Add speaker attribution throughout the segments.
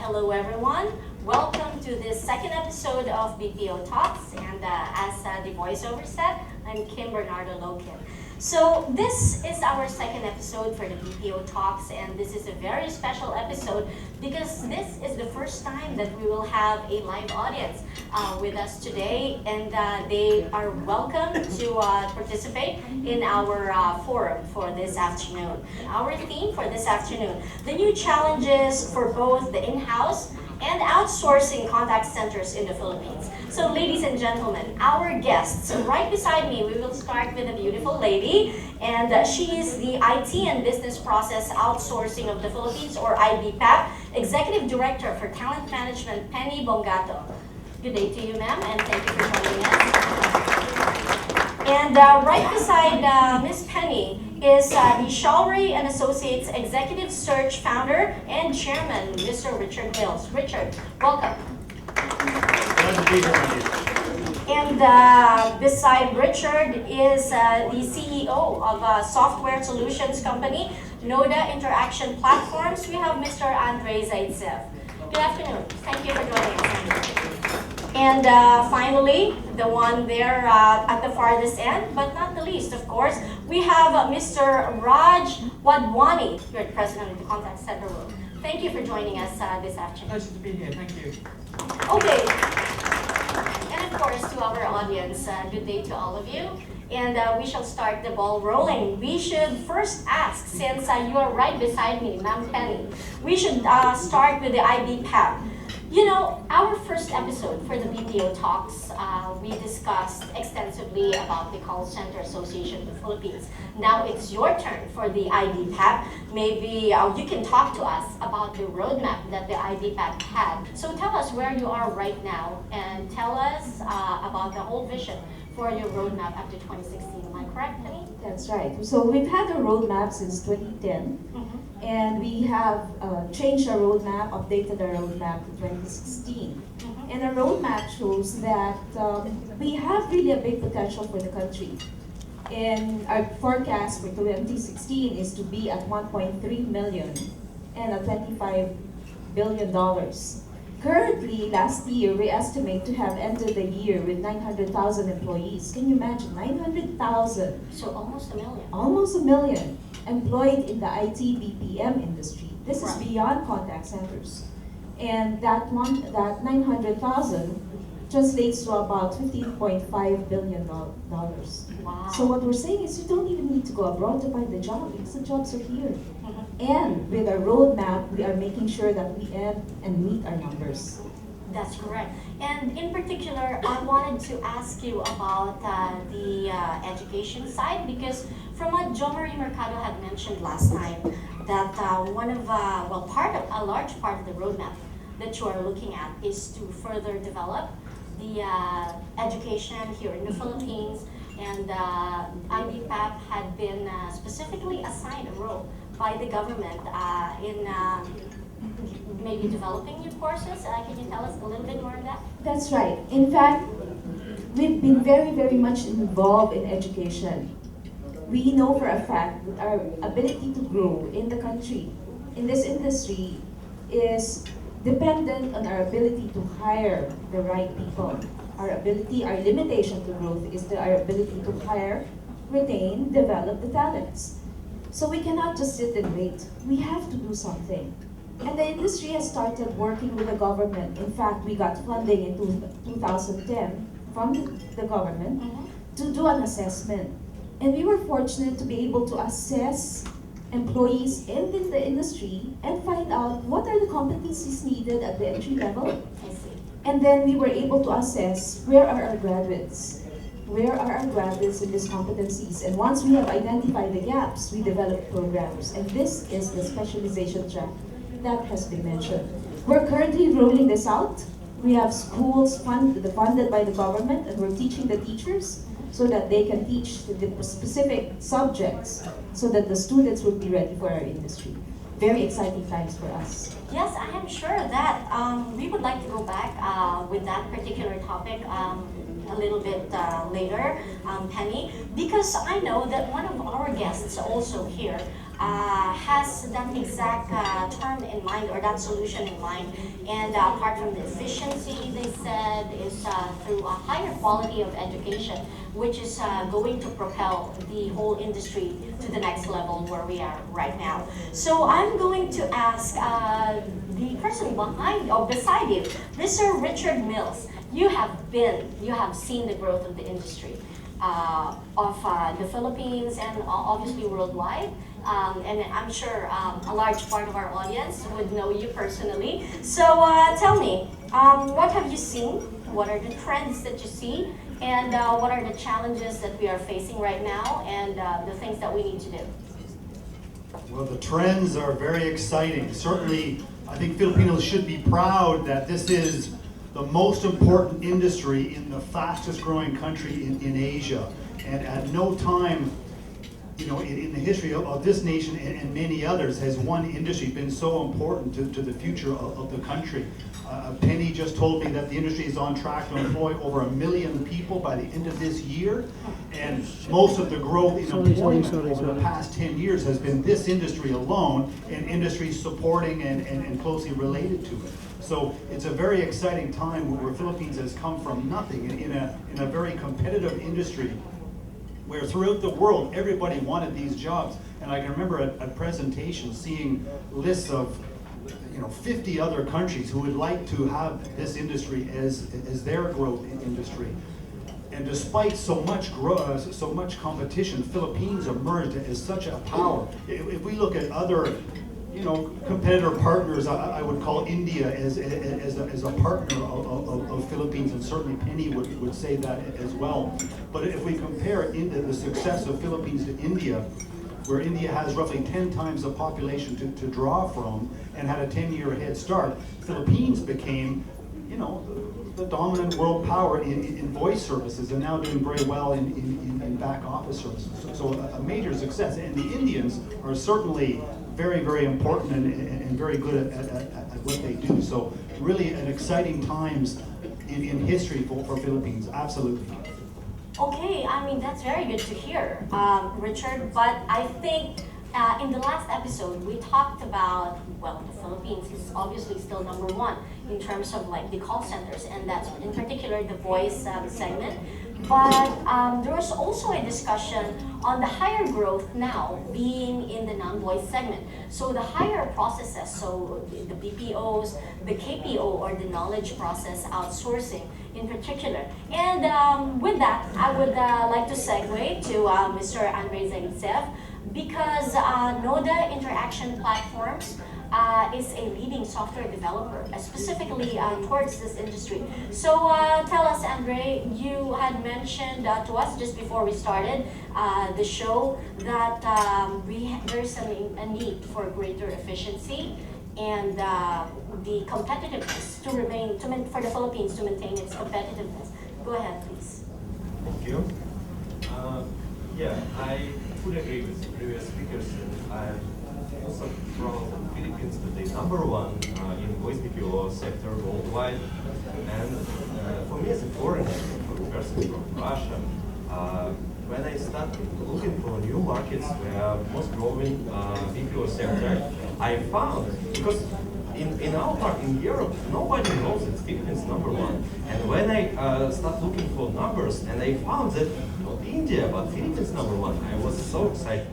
Speaker 1: Hello everyone. Welcome to this second episode of BPO Talks. And as the voiceover said, I'm Kim Bernardo Loken. So this is our second episode for the BPO Talks, and this is a very special episode because this is the first time that we will have a live audience with us today, and they are welcome to participate in our forum for this afternoon. Our theme for this afternoon, the new challenges for both the in-house and outsourcing contact centers in the Philippines. So ladies and gentlemen, our guests, right beside me, we will start with a beautiful lady, and she is the IT and Business Process Outsourcing of the Philippines, or IBPAP, Executive Director for Talent Management, Penny Bongato. Good day to you, ma'am, and thank you for joining us. And right beside Miss Penny is the Shalry and Associates Executive Search Founder and Chairman, Mr. Richard Mills. Richard, welcome.
Speaker 2: Glad to be here with you.
Speaker 1: And beside Richard is the CEO of a software solutions company, Noda Interaction Platforms. We have Mr. Andrey Zaitsev. Good afternoon. Thank you for joining us. And finally, the one there at the farthest end, but not the least, of course, we have Mr. Wadhwani. You're the president of the Contact Center Room. Thank you for joining us this afternoon.
Speaker 2: Pleasure to be here. Thank you.
Speaker 1: Okay. And of course, to our audience, good day to all of you. And we shall start the ball rolling. We should first ask, since you are right beside me, Ma'am Penny, we should start with the IBPAP. You know, our first episode for the BPO Talks, we discussed extensively about the Call Center Association of the Philippines. Now it's your turn for the IBPAP. Maybe you can talk to us about the roadmap that the IBPAP had. So tell us where you are right now and tell us about the whole vision for your roadmap up to 2016. Am I correct, Penny?
Speaker 3: That's right. So we've had a roadmap since 2010. And we have changed our roadmap, updated our roadmap to 2016. And our roadmap shows that we have really a big potential for the country. And our forecast for 2016 is to be at 1.3 million and at $25 billion. Currently, last year, we estimate to have ended the year with 900,000 employees. Can you imagine? 900,000.
Speaker 1: So almost a million.
Speaker 3: Almost a million employed in the IT BPM industry. This is
Speaker 1: Right.
Speaker 3: beyond contact centers. And that 900,000 translates to about $15.5 billion.
Speaker 1: Wow.
Speaker 3: So what we're saying is you don't even need to go abroad to find the job because the jobs are here. And with our roadmap, we are making sure that we end and meet our numbers.
Speaker 1: That's correct. And in particular, I wanted to ask you about the education side, because from what Jo Marie Mercado had mentioned last time, that one of, a large part of the roadmap that you are looking at is to further develop the education here in the Philippines, and IBPAP had been specifically assigned a role by the government in maybe developing new courses. Can you tell us a little bit more of that?
Speaker 3: That's right. In fact, we've been very, very much involved in education. We know for a fact that our ability to grow in the country, in this industry, is dependent on our ability to hire the right people. Our limitation to growth is our ability to hire, retain, develop the talents. So we cannot just sit and wait. We have to do something. And the industry has started working with the government. In fact, we got funding in 2010 from the government to do an assessment. And we were fortunate to be able to assess employees in the industry and find out what are the competencies needed at the entry level.
Speaker 1: I see.
Speaker 3: And then we were able to assess where are our graduates. Where are our graduates in these competencies? And once we have identified the gaps, we develop programs. And this is the specialization track that has been mentioned. We're currently rolling this out. We have schools funded by the government, and we're teaching the teachers so that they can teach the specific subjects so that the students will be ready for our industry. Very exciting times for us.
Speaker 1: Yes, I am sure that we would like to go back with that particular topic a little bit later, Penny, because I know that one of our guests also here has that exact term in mind or that solution in mind. And apart from the efficiency, they said, is through a higher quality of education, which is going to propel the whole industry to the next level where we are right now. So I'm going to ask the person behind or beside you, Mr. Richard Mills. You have seen the growth of the industry of the Philippines and obviously worldwide. And I'm sure a large part of our audience would know you personally. So tell me, what have you seen? What are the trends that you see? And what are the challenges that we are facing right now and the things that we need to do?
Speaker 2: Well, the trends are very exciting. Certainly, I think Filipinos should be proud that this is the most important industry in the fastest growing country in Asia. And at no time, in the history of this nation and many others has one industry been so important to the future of the country. Penny just told me that the industry is on track to employ over 1 million people by the end of this year, and most of the growth in employment over the past 10 years has been this industry alone and industries supporting and closely related to it. So it's a very exciting time where Philippines has come from nothing in a very competitive industry where throughout the world everybody wanted these jobs. And I can remember at presentations seeing lists of 50 other countries who would like to have this industry as their growth industry. And despite so much growth, so much competition, Philippines emerged as such a power. If we look at other competitor partners, I would call India as a partner of Philippines, and certainly Penny would say that as well. But if we compare the success of Philippines to India, where India has roughly 10 times the population to draw from and had a 10-year head start, Philippines became, the dominant world power in voice services and now doing very well in back office services. So a major success. And the Indians are certainly very, very important and very good at what they do. So really an exciting times in history for Philippines, absolutely.
Speaker 1: Okay, I mean, that's very good to hear, Richard, but I think in the last episode, we talked about, well, the Philippines is obviously still number one in terms of like the call centers, and that's in particular the voice segment. But there was also a discussion on the higher growth now being in the non-voice segment. So the higher processes, so the BPOs, the KPO or the knowledge process outsourcing in particular. And with that, I would like to segue to Mr. Andrey Zaitsev, because Noda Interaction Platforms is a leading software developer, specifically towards this industry. So tell us, Andrey, you had mentioned to us just before we started the show that there's a need for greater efficiency and the competitiveness for the Philippines to maintain its competitiveness. Go ahead, please.
Speaker 4: Thank you. I fully agree with the previous speakers, and I'm also proud of the Philippines that they're number one in voice BPO sector worldwide. And for me as a foreigner, for a person from Russia, when I started looking for new markets where most growing BPO sector, I found, because in our part in Europe, nobody knows that Philippines number one. And when I started looking for numbers, and I found that not India, but Philippines number one, I was so excited.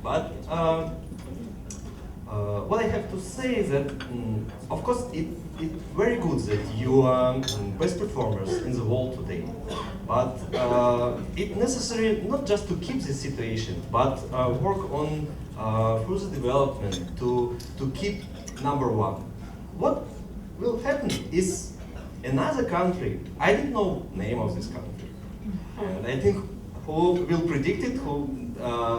Speaker 4: But what I have to say is that, of course, it's very good that you are best performers in the world today. But it's necessary not just to keep this situation, but work on further development to keep number one. What will happen is another country, I didn't know the name of this country, and I think who will predict it,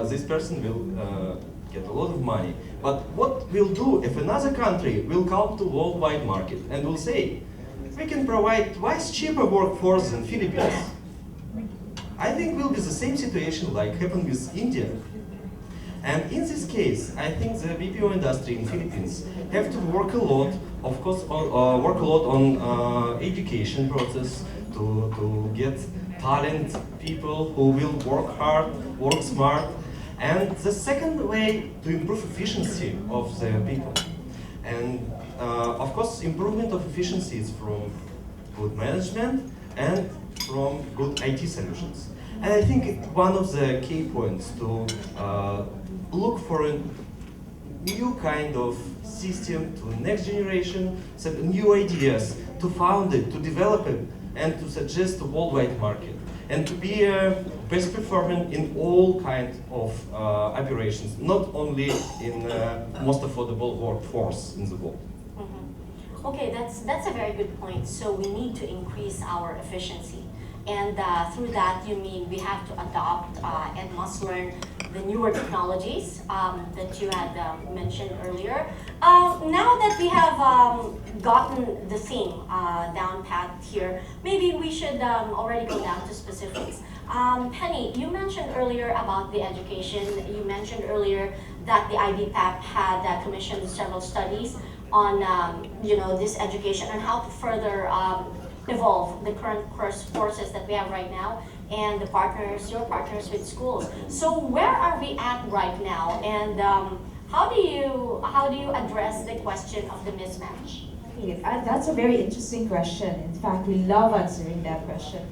Speaker 4: this person will get a lot of money. But what we'll do if another country will come to worldwide market and will say, we can provide twice cheaper workforce than Philippines. I think will be the same situation like happened with India. And in this case, I think the BPO industry in Philippines have to work a lot, of course, work a lot on education process to get talent people who will work hard, work smart, And the second way to improve efficiency of the people. And of course, improvement of efficiency is from good management and from good IT solutions. And I think one of the key points to look for a new kind of system to next generation, some new ideas, to found it, to develop it, and to suggest a worldwide market, and to be best performing in all kinds of operations, not only in most affordable workforce in the world.
Speaker 1: Okay, that's a very good point. So we need to increase our efficiency. And through that, you mean we have to adopt and must learn the newer technologies that you had mentioned earlier. Now that we have gotten the theme down pat here, maybe we should already go down to specifics. Penny, you mentioned earlier about the education. You mentioned earlier that the IBPAP had commissioned several studies on this education and how to further evolve the current courses that we have right now and your partners with schools. So where are we at right now, and how do you address the question of the mismatch?
Speaker 3: That's a very interesting question. In fact, we love answering that question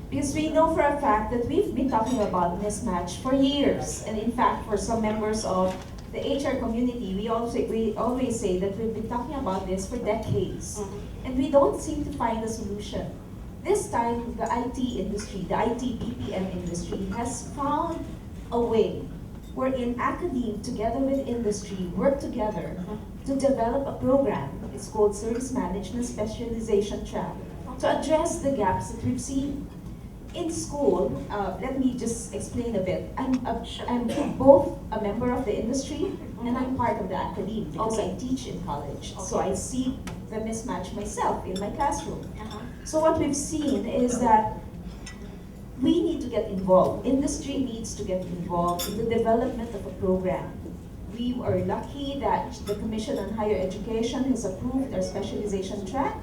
Speaker 3: because we know for a fact that we've been talking about mismatch for years, and in fact, for some members of the HR community, we always say that we've been talking about this for decades, and we don't seem to find a solution. This time, the IT industry, the IT BPM industry, has found a way wherein academia, together with industry, work together to develop a program. It's called Service Management Specialization Track, to address the gaps that we've seen. In school, let me just explain a bit. I'm both a member of the industry and I'm part of the academe because I teach in college. So I see the mismatch myself in my classroom. So what we've seen is that we need to get involved. Industry needs to get involved in the development of a program. We are lucky that the Commission on Higher Education has approved our specialization track,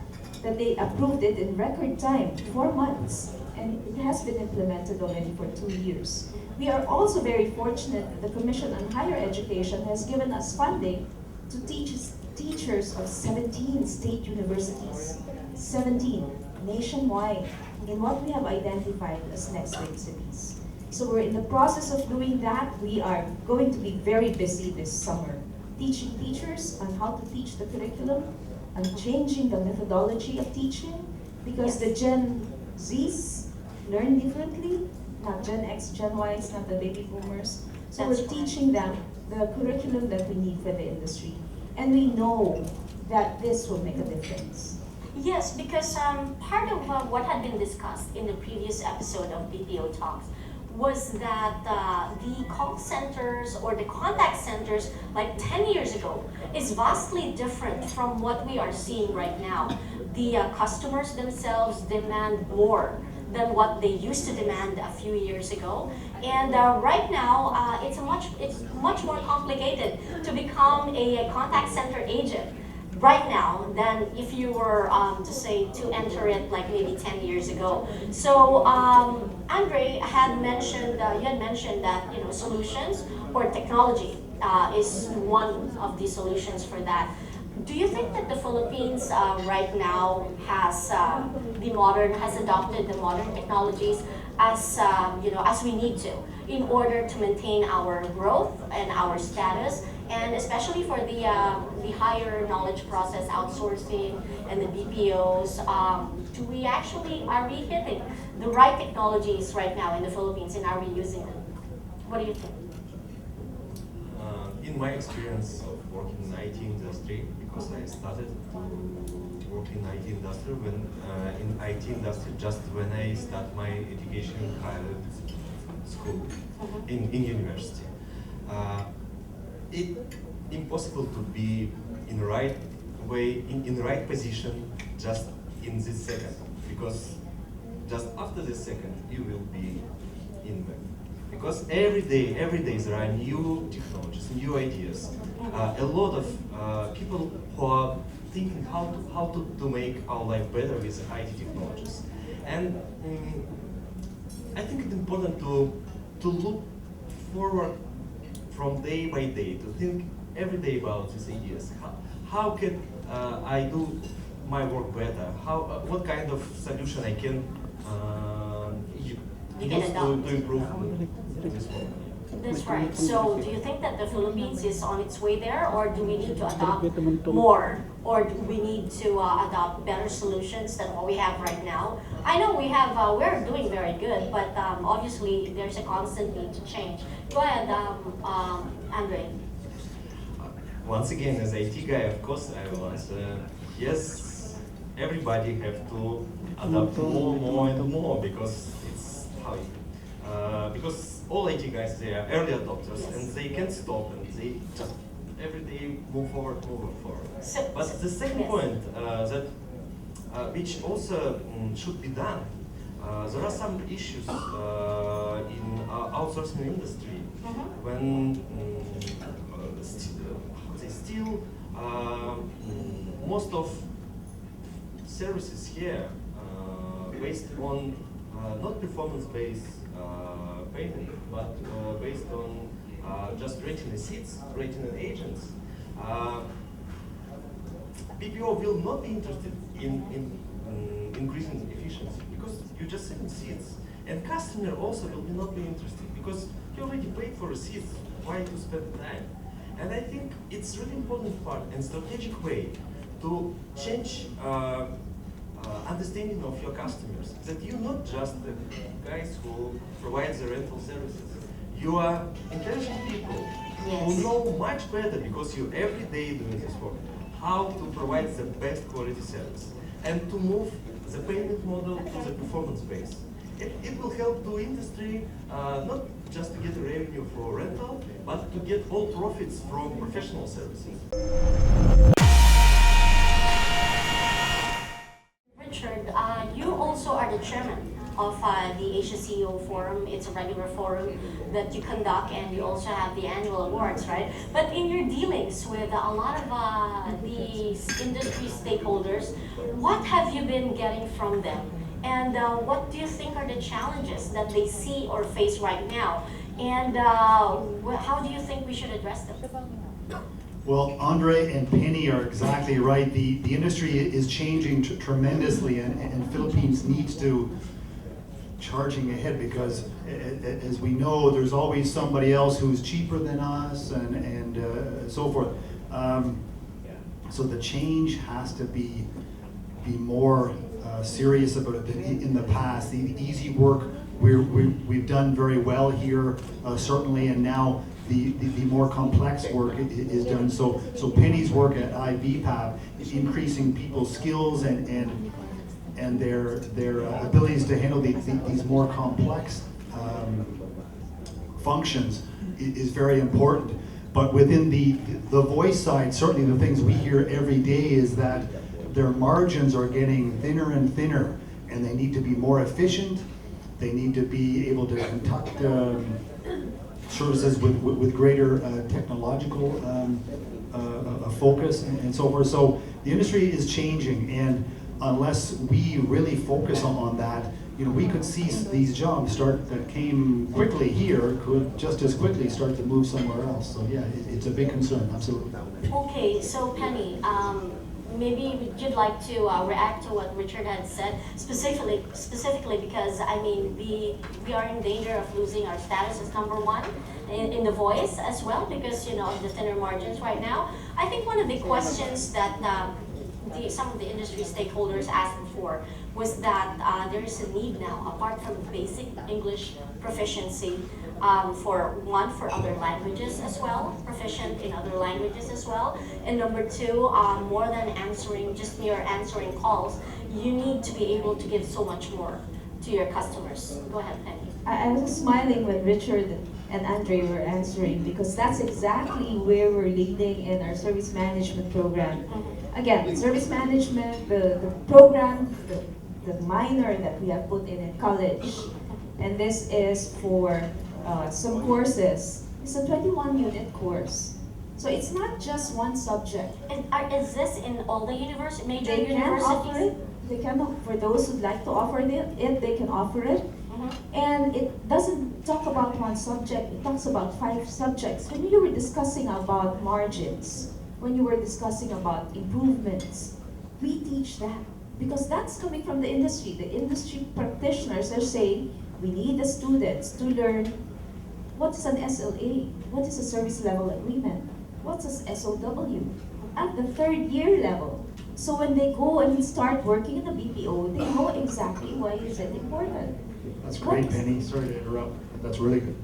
Speaker 3: that they approved it in record time, 4 months. And it has been implemented already for 2 years. We are also very fortunate that the Commission on Higher Education has given us funding to teach teachers of 17 state universities, 17 nationwide, in what we have identified as next wave cities. So we're in the process of doing that. We are going to be very busy this summer, teaching teachers on how to teach the curriculum, and changing the methodology of teaching, because the Gen Zs learn differently, not Gen X, Gen Ys, not the baby boomers. So we're teaching them the curriculum that we need for the industry. And we know that this will make a difference.
Speaker 1: Yes, because part of what had been discussed in the previous episode of BPO Talks was that the call centers or the contact centers like 10 years ago is vastly different from what we are seeing right now. The customers themselves demand more than what they used to demand a few years ago. And right now, it's much more complicated to become a contact center agent right now than if you were to enter it like maybe 10 years ago. So Andrey had mentioned, you had mentioned that solutions or technology is one of the solutions for that. Do you think that the Philippines right now has adopted the modern technologies as we need to in order to maintain our growth and our status, and especially for the higher knowledge process outsourcing and the BPOs? Are we hitting the right technologies right now in the Philippines, and are we using them? What do you think?
Speaker 4: In my experience of working in IT industry, because I started to work in IT industry just when I start my education in higher school, in university. It's impossible to be in the right way, in the right position just in this second, because just after this second you will be in the. Because every day there are new technologies, new ideas. A lot of people who are thinking how to make our life better with IT technologies. And I think it's important to look forward from day by day, to think every day about these ideas. How can I do my work better? What kind of solution I can use to improve this work?
Speaker 1: That's right. So do you think that the Philippines is on its way there, or do we need to adopt more, or do we need to adopt better solutions than what we have right now? I know we have, we're doing very good, but obviously there's a constant need to change. Go ahead, Andrey.
Speaker 4: Once again, as IT guy, of course, I will answer, yes, everybody have to adapt more and more, because it's how because all IT guys, they are early adopters, and they can't stop, and they just every day move forward. But the second point that which also should be done, there are some issues in outsourcing industry when they still most of services here based on not performance-based payment, but based on just rating the seats, rating the agents. BPO will not be interested in increasing efficiency, because you just sit in seats, and customer also will not be interested, because you already paid for a seat. Why to spend time? And I think it's really important part and strategic way to change understanding of your customers, that you're not just the guys who provide the rental services. You are intelligent people who know much better, because you every day doing this work, how to provide the best quality service and to move the payment model to the performance base. It will help to industry not just to get a revenue for rental, but to get all profits from professional services.
Speaker 1: Richard, you also are the chairman of the Asia CEO Forum. It's a regular forum that you conduct, and you also have the annual awards, right? But in your dealings with a lot of these industry stakeholders, what have you been getting from them? And what do you think are the challenges that they see or face right now? And how do you think we should address them?
Speaker 2: Well, Andrey and Penny are exactly right. The industry is changing tremendously, and Philippines needs to charging ahead, because as we know, there's always somebody else who's cheaper than us, and so forth. So the change has to be more serious about it than in the past. The easy work we've done very well here, certainly, and now the more complex work is done. So Penny's work at IBPAP is increasing people's skills and their abilities to handle these more complex functions is very important. But within the voice side, certainly the things we hear every day is that their margins are getting thinner and thinner, and they need to be more efficient. They need to be able to conduct services with greater technological focus and so forth. So the industry is changing, and unless we really focus on that, we could see these jobs that came quickly here could just as quickly start to move somewhere else. So yeah, it's a big concern, absolutely.
Speaker 1: Okay, so Penny, maybe you'd like to react to what Richard had said, specifically because I mean we are in danger of losing our status as number one in the voice as well, because of the thinner margins right now. I think one of the questions that some of the industry stakeholders asked for was that there is a need now, apart from basic English proficiency, for other languages as well, proficient in other languages as well. And number two, more than just mere answering calls, you need to be able to give so much more to your customers. Go ahead, Penny.
Speaker 3: I was smiling when Richard and Andrey were answering, because that's exactly where we're leading in our service management program. Again, service management, the program, the minor that we have put in college, and this is for some courses. It's a 21-unit course. So it's not just one subject.
Speaker 1: Is this in all the major
Speaker 3: They can offer
Speaker 1: universities?
Speaker 3: it. They can, for those who'd like to offer it, they can offer it. And it doesn't talk about one subject, it talks about 5 subjects. When you were discussing about margins, when you were discussing about improvements, we teach that. Because that's coming from the industry. The industry practitioners are saying, we need the students to learn what is an SLA, what is a service level agreement, what's an SOW, at the 3rd year level. So when they go and start working in the BPO, they know exactly why is it important.
Speaker 2: That's great, Penny. Sorry to interrupt. That's really good.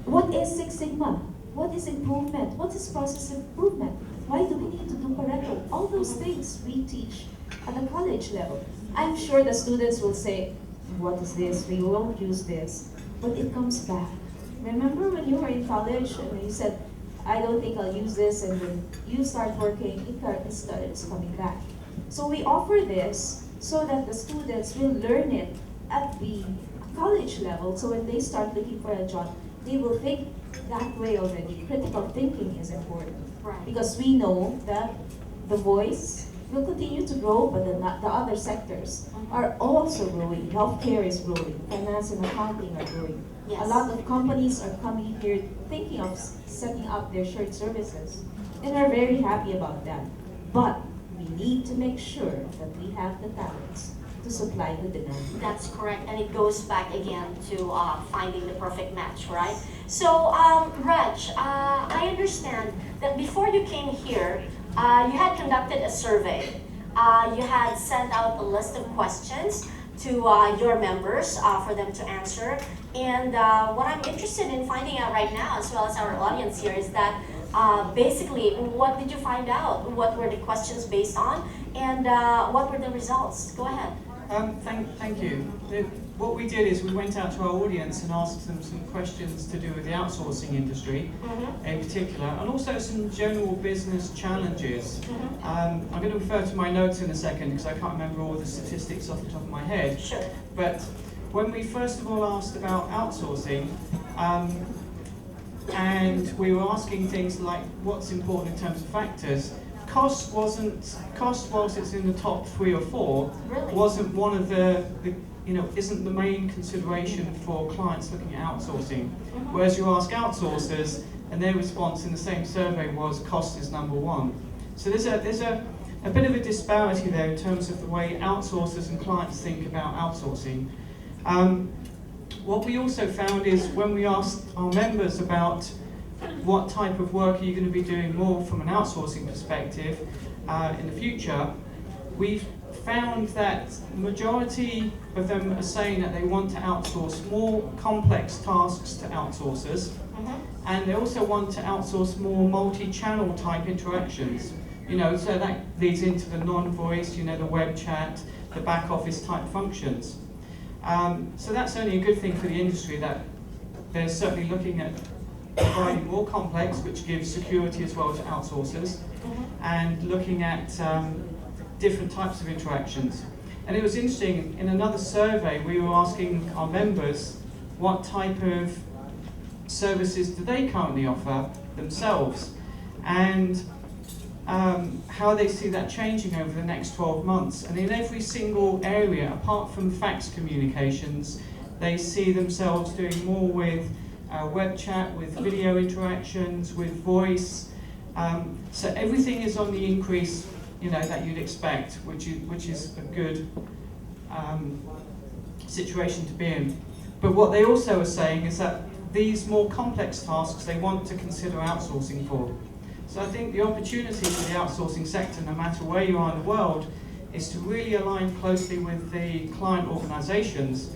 Speaker 3: What is Six Sigma? What is improvement? What is process improvement? Why do we need to do Pareto? All those things we teach at the college level. I'm sure the students will say, what is this? We won't use this. But it comes back. Remember when you were in college and you said, I don't think I'll use this, and when you start working, it starts coming back. So we offer this so that the students will learn it at the college level, so when they start looking for a job, they will think that way already. Critical thinking is important.
Speaker 1: Right.
Speaker 3: Because we know that the voice will continue to grow, but the other sectors are also growing. Healthcare is growing, finance and accounting are growing.
Speaker 1: Yes.
Speaker 3: A lot of companies are coming here thinking of setting up their shared services, and are very happy about that. But we need to make sure that we have the talents to supply the demand.
Speaker 1: That's correct, and it goes back again to finding the perfect match, right? So, Reg, I understand that before you came here, you had conducted a survey. You had sent out a list of questions to your members for them to answer. And what I'm interested in finding out right now, as well as our audience here, is that basically, what did you find out? What were the questions based on? And what were the results? Go ahead.
Speaker 5: Thank you. What we did is we went out to our audience and asked them some questions to do with the outsourcing industry in particular, and also some general business challenges. I'm going to refer to my notes in a second because I can't remember all the statistics off the top of my head.
Speaker 1: Sure.
Speaker 5: But when we first of all asked about outsourcing, and we were asking things like what's important in terms of factors, cost, whilst it's in the top 3 or 4,
Speaker 1: Really?
Speaker 5: wasn't one of the isn't the main consideration for clients looking at outsourcing. Whereas you ask outsourcers, and their response in the same survey was cost is number 1. So there's a bit of a disparity there in terms of the way outsourcers and clients think about outsourcing. What we also found is when we asked our members about what type of work are you going to be doing more from an outsourcing perspective in the future, we've found that the majority of them are saying that they want to outsource more complex tasks to outsourcers, and they also want to outsource more multi-channel type interactions. So that leads into the non-voice, the web chat, the back office type functions. So that's only a good thing for the industry, that they're certainly looking at providing more complex, which gives security as well to outsourcers, and looking at different types of interactions. And it was interesting, in another survey, we were asking our members what type of services do they currently offer themselves, and how they see that changing over the next 12 months. And in every single area, apart from fax communications, they see themselves doing more with web chat, with video interactions, with voice. So everything is on the increase, that you'd expect, which is a good situation to be in. But what they also are saying is that these more complex tasks they want to consider outsourcing for. So I think the opportunity for the outsourcing sector, no matter where you are in the world, is to really align closely with the client organizations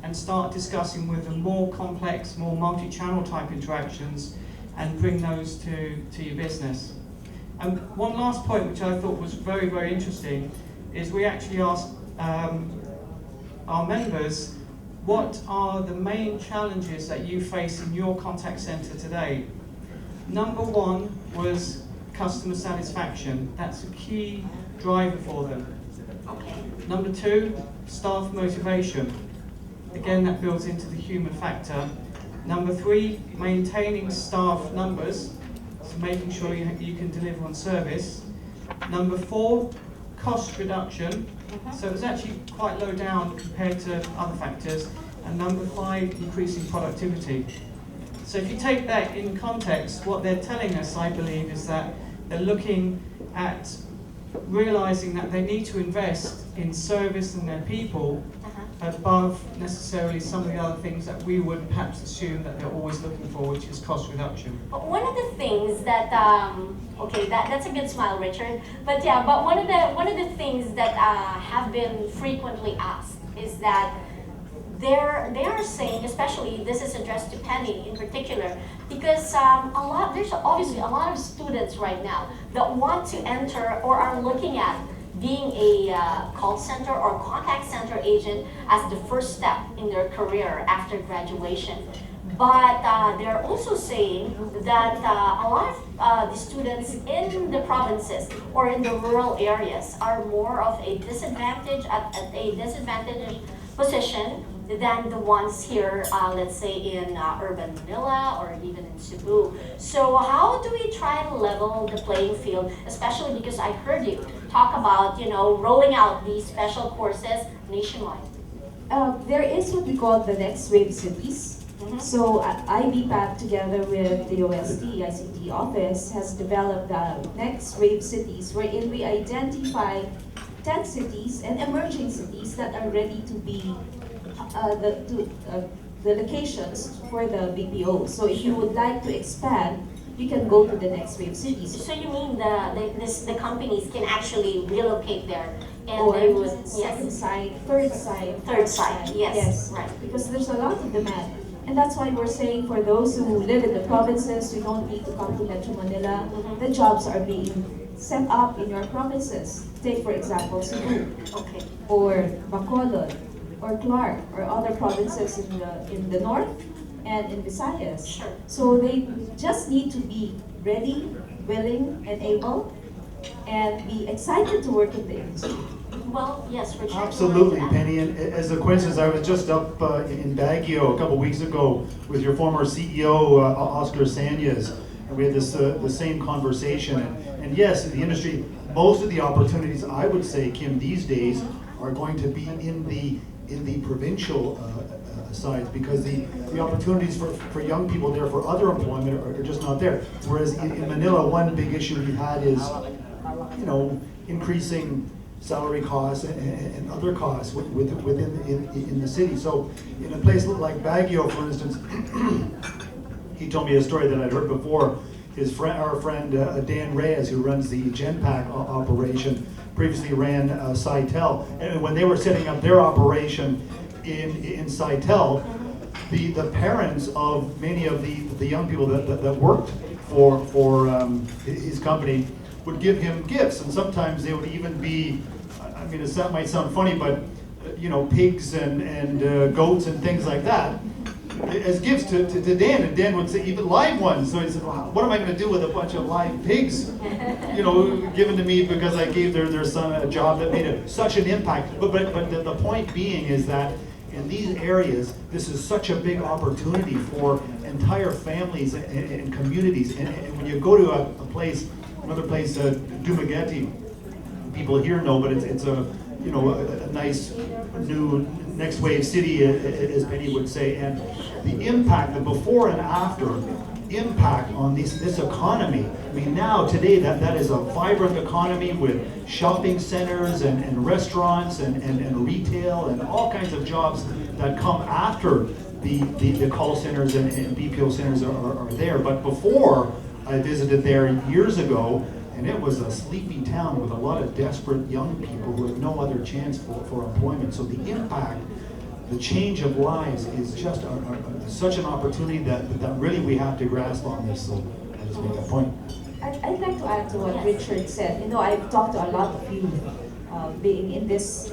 Speaker 5: and start discussing with them more complex, more multi-channel type interactions, and bring those to your business. And one last point which I thought was very, very interesting is we actually asked our members, what are the main challenges that you face in your contact center today? Number 1 was customer satisfaction. That's a key driver for them.
Speaker 1: Okay.
Speaker 5: Number 2, staff motivation. Again, that builds into the human factor. Number 3, maintaining staff numbers, so making sure you can deliver on service. Number 4, cost reduction. So it was actually quite low down compared to other factors. And number 5, increasing productivity. So if you take that in context, what they're telling us, I believe, is that they're looking at realizing that they need to invest in service and their people above necessarily some of the other things that we would perhaps assume that they're always looking for, which is cost reduction.
Speaker 1: But one of the things that okay, that's a good smile, Richard. But yeah, but one of the things that have been frequently asked is that they are saying, especially this is addressed to Penny in particular, because there's obviously a lot of students right now that want to enter or are looking at being a call center or contact center agent as the first step in their career after graduation. But they're also saying that a lot of the students in the provinces or in the rural areas are more of a disadvantage at a disadvantaged position than the ones here, let's say in urban Manila or even in Cebu. So how do we try to level the playing field, especially because I heard you talk about, rolling out these special courses nationwide?
Speaker 3: There is what we call the next wave cities. So IBPAP together with the OST ICT office has developed the next wave cities, wherein we identify 10 cities and emerging cities that are ready to be the locations for the BPO. So if you would like to expand, you can go to the next wave cities.
Speaker 1: So you mean the companies can actually relocate there, and
Speaker 3: Or
Speaker 1: they would
Speaker 3: second site, third site,
Speaker 1: third site, yes, right.
Speaker 3: Because there's a lot of demand. And that's why we're saying for those who live in the provinces, you don't need to come to Metro Manila. The jobs are being set up in your provinces. Take for example Cebu,
Speaker 1: Okay.
Speaker 3: or Bacolod, or Clark, or other provinces in the north and in Visayas.
Speaker 1: Sure.
Speaker 3: So they just need to be ready, willing, and able, and be excited to work in the industry.
Speaker 1: Well, yes, Richard.
Speaker 2: Absolutely, Penny. And as a coincidence, I was just up in Baguio a couple weeks ago with your former CEO, Oscar Sanyas, and we had this the same conversation. And yes, in the industry, most of the opportunities, I would say, Kim, these days are going to be in the provincial sides, because the opportunities for young people there for other employment are just not there. Whereas in Manila, one big issue we had is, increasing salary costs and other costs within the city. So in a place like Baguio, for instance, he told me a story that I'd heard before. Our friend Dan Reyes, who runs the Genpack operation, previously ran Saitel. And when they were setting up their operation in Saitel, the parents of many of the young people that worked for his company would give him gifts, and sometimes they would even be, I mean, it might sound funny, but pigs and goats and things like that as gifts to Dan, and Dan would say even live ones. So he said, well, what am I going to do with a bunch of live pigs, given to me because I gave their son a job that made such an impact. But the point being is that in these areas, this is such a big opportunity for entire families and communities. And when you go to another place, Dumaguete, people here know, but it's a nice new next wave city, as Penny would say, and the impact, the before and after impact on this economy. I mean, now today that is a vibrant economy with shopping centers and restaurants and retail and all kinds of jobs that come after the call centers and BPO centers are there. But before, I visited there years ago, and it was a sleepy town with a lot of desperate young people who had no other chance for employment. So the impact, the change of lives is just such an opportunity that really we have to grasp on this. So I just make that point.
Speaker 3: I'd like to add to what Richard said. I've talked to a lot of you being in this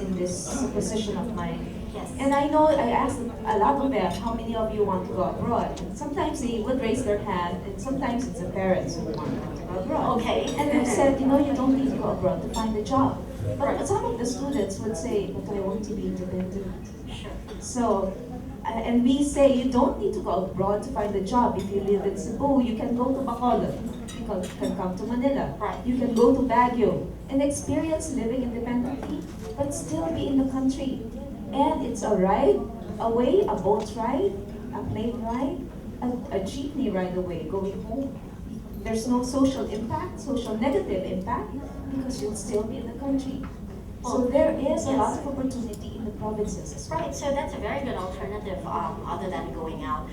Speaker 3: position of mine.
Speaker 1: Yes.
Speaker 3: And I know I asked a lot of them, how many of you want to go abroad? And sometimes they would raise their hand, and sometimes it's the parents who want them to go abroad.
Speaker 1: Okay.
Speaker 3: And they've said, you don't need to go abroad to find a job. But some of the students would say, but I want to be independent.
Speaker 1: Sure.
Speaker 3: So, and we say you don't need to go abroad to find a job. If you live in Cebu, you can go to Bacolod. You can come to Manila.
Speaker 1: Right.
Speaker 3: You can go to Baguio and experience living independently, but still be in the country. And it's a ride away, a boat ride, a plane ride, a jeepney ride away, going home. There's no social impact, social negative impact, because you'll still be in the country. So there is a lot of opportunity in the provinces as well.
Speaker 1: Right, so that's a very good alternative other than going out.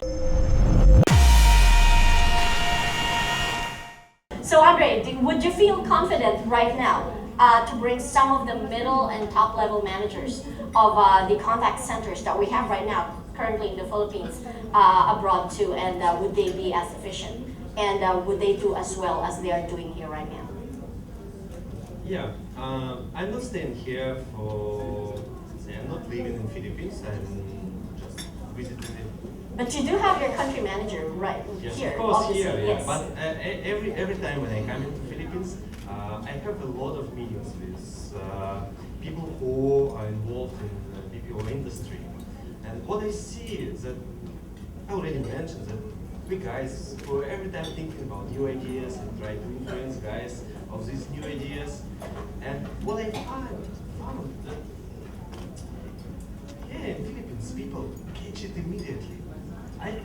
Speaker 1: So Andrey, would you feel confident right now to bring some of the middle and top level managers of the contact centers that we have right now currently in the Philippines abroad too, and would they be as efficient? And would they do as well as they are doing here right now?
Speaker 4: Yeah, I'm not staying here for, I'm not living in Philippines, I'm just visiting it.
Speaker 1: But you do have your country manager right
Speaker 4: Yes,
Speaker 1: here,
Speaker 4: of course,
Speaker 1: obviously,
Speaker 4: here, yeah.
Speaker 1: yes.
Speaker 4: But every time when I come into Philippines, I have a lot of meetings with people who are involved in the BPO industry. And what I see is that, I already mentioned that we guys who are every time thinking about new ideas and try to influence guys of these new ideas. And what I found that, yeah, in Philippines, people catch it immediately. I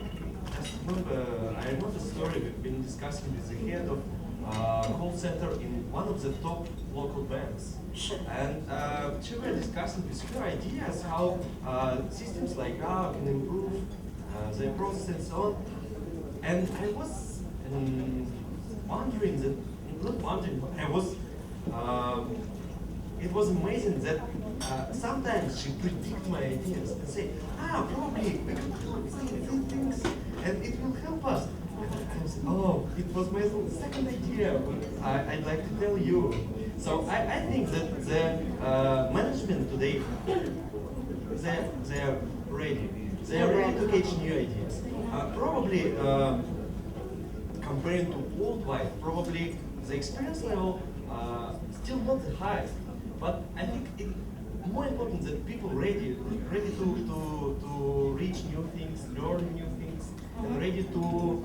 Speaker 4: remember a story we've been discussing with the head of call center in one of the top local banks.
Speaker 1: Sure.
Speaker 4: And she was discussing with her ideas how systems like ours can improve their process and so on. And I was wondering that, not wondering, but I was, it was amazing that sometimes she predict my ideas and say, probably we can do these things and it will help us. And I said, oh, it was my second idea, but I'd like to tell you. So I think that the management today, they are ready. They are ready to catch new ideas. Probably comparing to worldwide, probably the experience level still not the highest. But I think it's more important that people ready to reach new things, learn new things, and ready to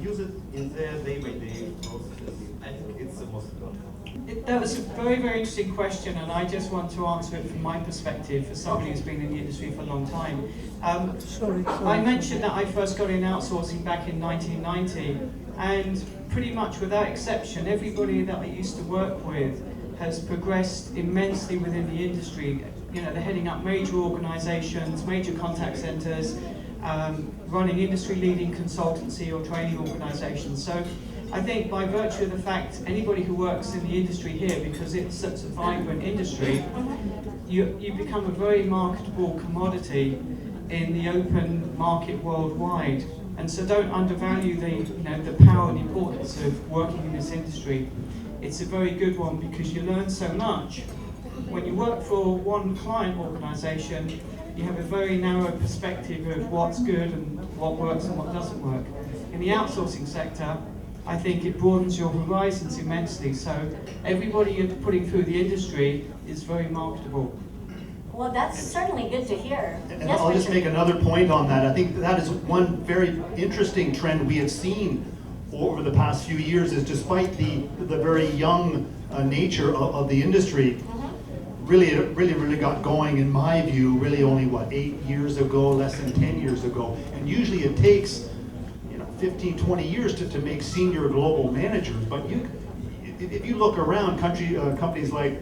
Speaker 4: use it in their day-by-day processes. I think it's the most important.
Speaker 5: That was a very, very interesting question, and I just want to answer it from my perspective, as somebody who's been in the industry for a long time. I mentioned that I first got in outsourcing back in 1990, and pretty much without exception, everybody that I used to work with has progressed immensely within the industry. You know, they're heading up major organizations, major contact centers, running industry-leading consultancy or training organizations. So I think by virtue of the fact anybody who works in the industry here, because it's such a vibrant industry, you become a very marketable commodity in the open market worldwide. And so don't undervalue the power and importance of working in this industry. It's a very good one because you learn so much. When you work for one client organization, you have a very narrow perspective of what's good and what works and what doesn't work. In the outsourcing sector, I think it broadens your horizons immensely. So everybody you're putting through the industry is very marketable.
Speaker 1: Well, that's certainly good to hear.
Speaker 2: And
Speaker 1: Yes,
Speaker 2: I'll just
Speaker 1: Richard?
Speaker 2: make another point on that. I think that is one very interesting trend we have seen over the past few years, is despite the very young nature of the industry, it really got going, in my view, really only 8 years ago, less than 10 years ago. And usually it takes 15, 20 years to make senior global managers. But if you look around, companies like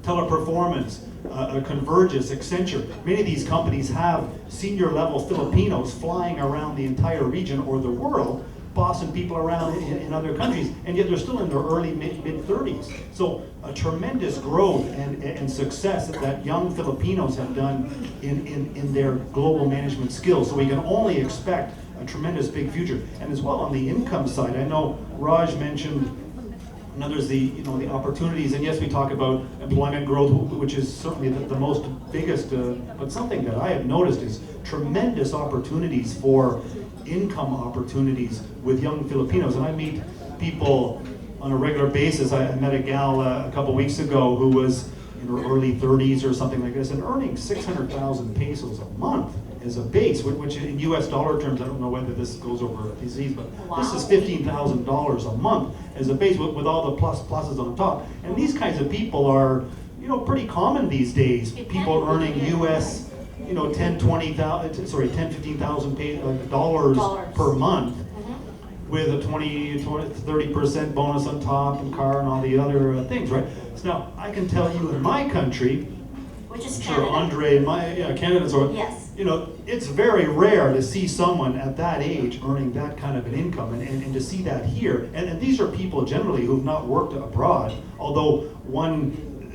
Speaker 2: Teleperformance, Convergys, Accenture, many of these companies have senior level Filipinos flying around the entire region or the world, bossing people around in other countries, and yet they're still in their early mid-30s. So a tremendous growth and success that young Filipinos have done in their global management skills. So we can only expect a tremendous big future. And as well on the income side, I know Raj mentioned, and others, the opportunities, and yes, we talk about employment growth, which is certainly the most biggest, but something that I have noticed is tremendous opportunities for income opportunities with young Filipinos. And I meet people on a regular basis. I met a gal a couple weeks ago who was in her early 30s or something like this, and earning 600,000 pesos a month as a base, which in US dollar terms, I don't know whether this goes over these, but this is $15,000 a month as a base with all the pluses on top. And these kinds of people are, pretty common these days. People earning US 10, 20,000, sorry, 10, 15,000 dollars per month, with a 30% bonus on top and car and all the other things, right? So now I can tell you in my country,
Speaker 1: Which is
Speaker 2: I'm
Speaker 1: Canada.
Speaker 2: sure Andrey, Canada, so
Speaker 1: Yes.
Speaker 2: it's very rare to see someone at that age earning that kind of an income, and to see that here. And these are people generally who've not worked abroad, although one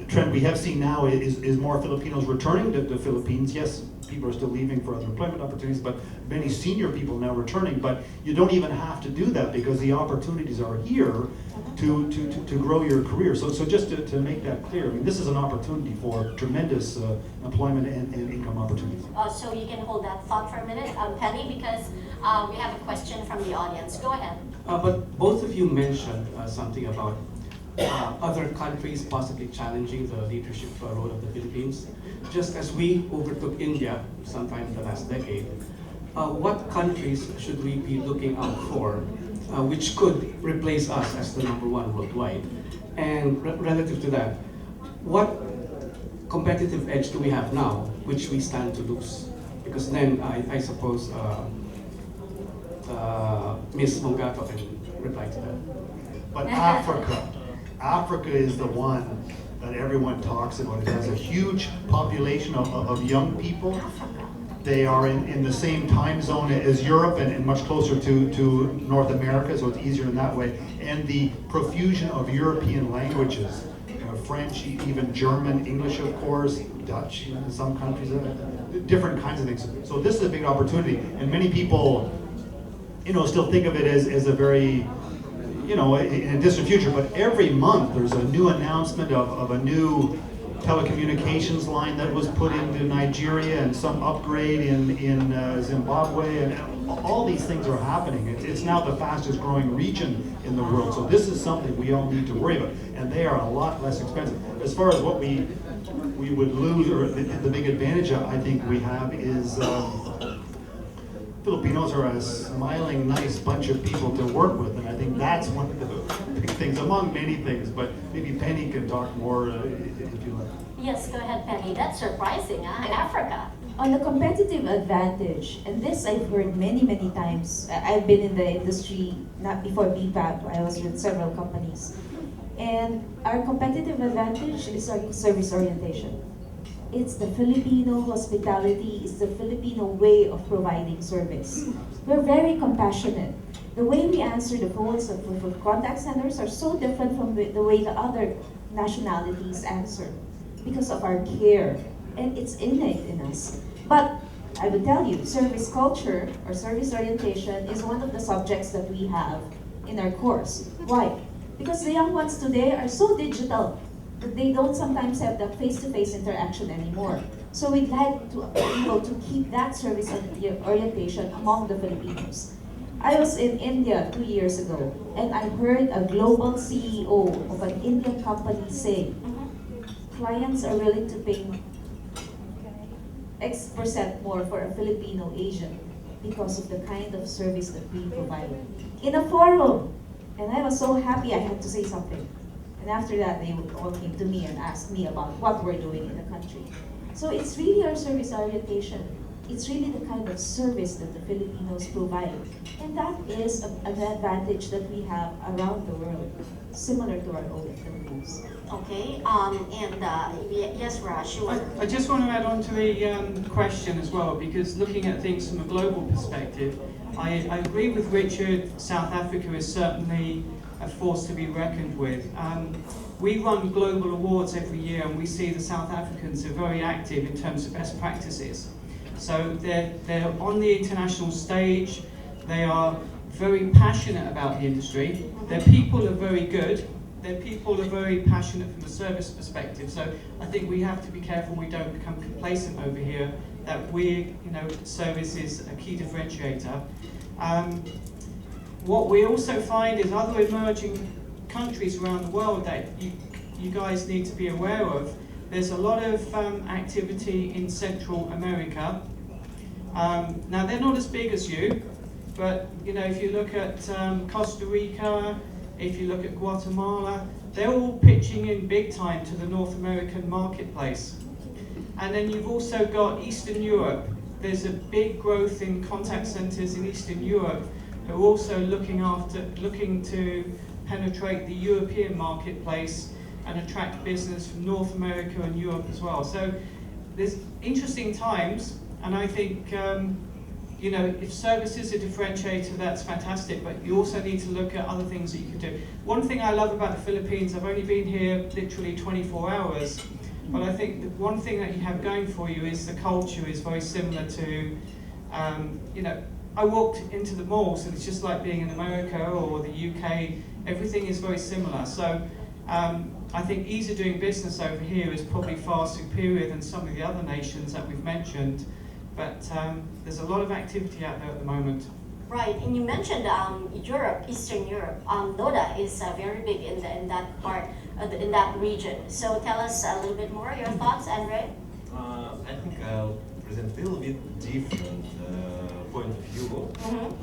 Speaker 2: trend we have seen now is more Filipinos returning to the Philippines. Yes, people are still leaving for other employment opportunities, but many senior people now returning. But you don't even have to do that because the opportunities are here to grow your career. So just to make that clear, I mean, this is an opportunity for tremendous employment and income opportunities.
Speaker 1: So you can hold that thought for a minute, Penny, because we have a question from the audience. Go ahead.
Speaker 6: But both of you mentioned something about other countries possibly challenging the leadership role of the Philippines. Just as we overtook India sometime in the last decade, what countries should we be looking out for which could replace us as the number one worldwide? And relative to that, what competitive edge do we have now which we stand to lose? Because then I suppose Ms. Bongato can reply to that.
Speaker 2: But Africa is the one that everyone talks about. It has a huge population of young people. They are in the same time zone as Europe and much closer to North America, so it's easier in that way. And the profusion of European languages, French, even German, English, of course, Dutch in some countries, different kinds of things. So this is a big opportunity, and many people, still think of it as a very, in a distant future, but every month there's a new announcement of a new telecommunications line that was put into Nigeria and some upgrade in Zimbabwe, and all these things are happening. It's now the fastest growing region in the world, so this is something we all need to worry about, and they are a lot less expensive. As far as what we would lose, or the big advantage I think we have is Filipinos are a smiling, nice bunch of people to work with, and I think that's one of the big things, among many things, but maybe Penny can talk more if you like.
Speaker 1: Yes, go ahead, Penny. That's surprising, in Africa.
Speaker 3: On the competitive advantage, and this I've heard many, many times. I've been in the industry, not before BPAP, I was with several companies. And our competitive advantage is our service orientation. It's the Filipino hospitality, it's the Filipino way of providing service. We're very compassionate. The way we answer the phones for contact centers are so different from the way the other nationalities answer because of our care, and it's innate in us. But I would tell you, service culture or service orientation is one of the subjects that we have in our course. Why? Because the young ones today are so digital that they don't sometimes have that face-to-face interaction anymore. So we'd like to be able to keep that service orientation among the Filipinos. I was in India 2 years ago, and I heard a global CEO of an Indian company say, clients are willing to pay X% more for a Filipino Asian because of the kind of service that we provide. In a forum, and I was so happy I had to say something. And after that, they all came to me and asked me about what we're doing in the country. So it's really our service orientation. It's really the kind of service that the Filipinos provide. And that is an advantage that we have around the world, similar to our own Philippines.
Speaker 1: Okay, yes, Raj, you want
Speaker 5: I just want to add on to the question as well, because looking at things from a global perspective, I agree with Richard. South Africa is certainly a force to be reckoned with. We run global awards every year, and we see the South Africans are very active in terms of best practices. So they're on the international stage, they are very passionate about the industry, their people are very good, their people are very passionate from a service perspective. So I think we have to be careful we don't become complacent over here, that service is a key differentiator. What we also find is other emerging countries around the world that you guys need to be aware of. There's a lot of activity in Central America. Now they're not as big as you, but if you look at Costa Rica, if you look at Guatemala, they're all pitching in big time to the North American marketplace. And then you've also got Eastern Europe. There's a big growth in contact centers in Eastern Europe who are also looking to penetrate the European marketplace and attract business from North America and Europe as well. So there's interesting times, and I think if service is a differentiator, that's fantastic, but you also need to look at other things that you can do. One thing I love about the Philippines, I've only been here literally 24 hours, but I think the one thing that you have going for you is the culture is very similar to, I walked into the malls and it's just like being in America or the UK, everything is very similar. So I think ease of doing business over here is probably far superior than some of the other nations that we've mentioned, but there's a lot of activity out there at the moment.
Speaker 1: Right, and you mentioned Europe, Eastern Europe. Noda is very big in that part, in that region. So tell us a little bit more, your thoughts, Andrey?
Speaker 4: I think I'll present a little bit different point of view,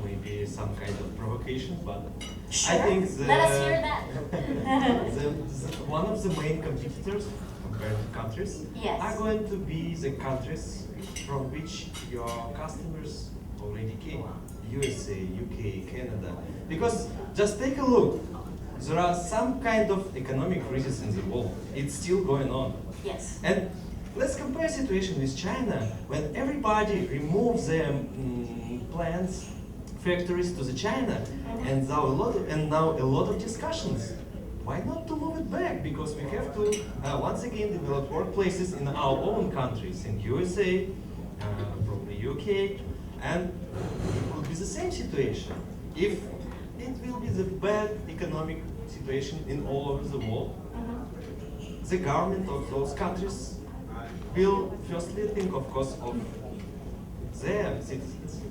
Speaker 4: maybe some kind of provocation, but
Speaker 1: Sure.
Speaker 4: I think
Speaker 1: Let us hear that.
Speaker 4: one of the main competitors compared to countries
Speaker 1: Yes.
Speaker 4: are going to be the countries from which your customers already came. USA, UK, Canada. Because just take a look, there are some kind of economic crisis in the world. It's still going on.
Speaker 1: Yes.
Speaker 4: And let's compare situation with China, when everybody removes their plants, factories to the China, and now a lot of discussions. Why not to move it back? Because we have to once again develop workplaces in our own countries, in USA, probably UK, and it will be the same situation. If it will be the bad economic situation in all over the world, the government of those countries will firstly think, of course, of their citizens.